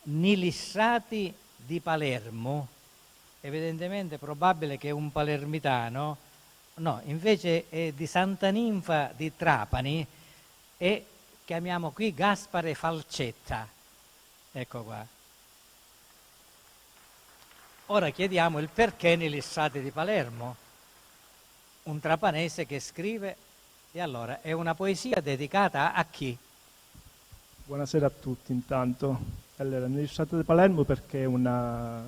negli strati di Palermo, evidentemente è probabile che un palermitano, no, invece è di Santa Ninfa di Trapani e chiamiamo qui Gaspare Falcetta. Ecco qua. Ora chiediamo il perché negli strati di Palermo. Un trapanese che scrive, e allora è una poesia dedicata a chi? Buonasera a tutti intanto. Allora, negli strati di Palermo perché è un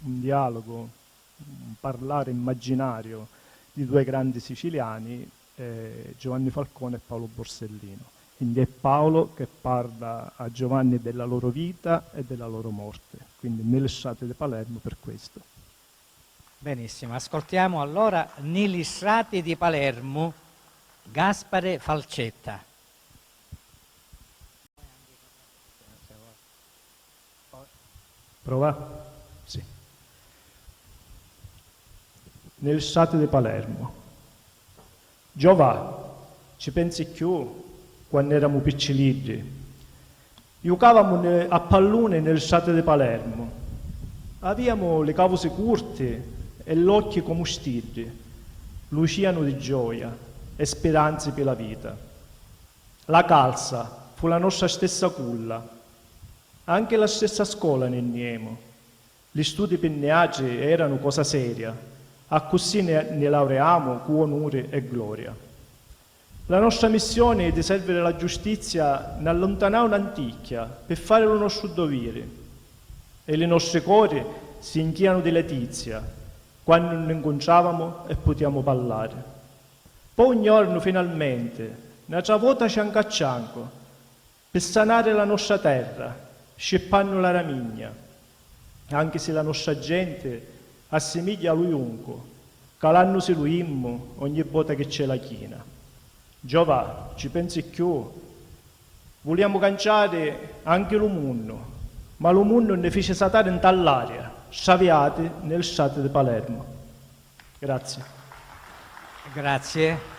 dialogo, un parlare immaginario di due grandi siciliani, Giovanni Falcone e Paolo Borsellino. Quindi è Paolo che parla a Giovanni della loro vita e della loro morte, quindi nelle strade di Palermo per questo. Benissimo, ascoltiamo allora negli strati di Palermo, Gaspare Falcetta. Prova? Sì. Nelle strade di Palermo. Giova, ci pensi più? Quando eravamo piccilini, giocavamo a pallone nelle strade di Palermo. Avevamo le cavose corte e gli occhi come stirri, luciano di gioia e speranze per la vita. La calza fu la nostra stessa culla, anche la stessa scuola nel Niemo. Gli studi penneagi erano cosa seria, a così ne laureamo con onore e gloria. La nostra missione è di servire la giustizia nell'allontanare un'anticchia per fare il nostro dovere e le nostre cuore si inchiano di letizia quando non incontravamo e potevamo parlare. Poi un giorno finalmente un'altra volta cianco a cianco per sanare la nostra terra sceppando la ramigna, anche se la nostra gente assomiglia a lui unco, calandosi lui immo ogni volta che c'è la china. Giova, ci pensi più? Vogliamo canciare anche lo mondo, ma lo mondo ne fece saltare in tall'aria, sciaviati nel stato di Palermo. Grazie. Grazie.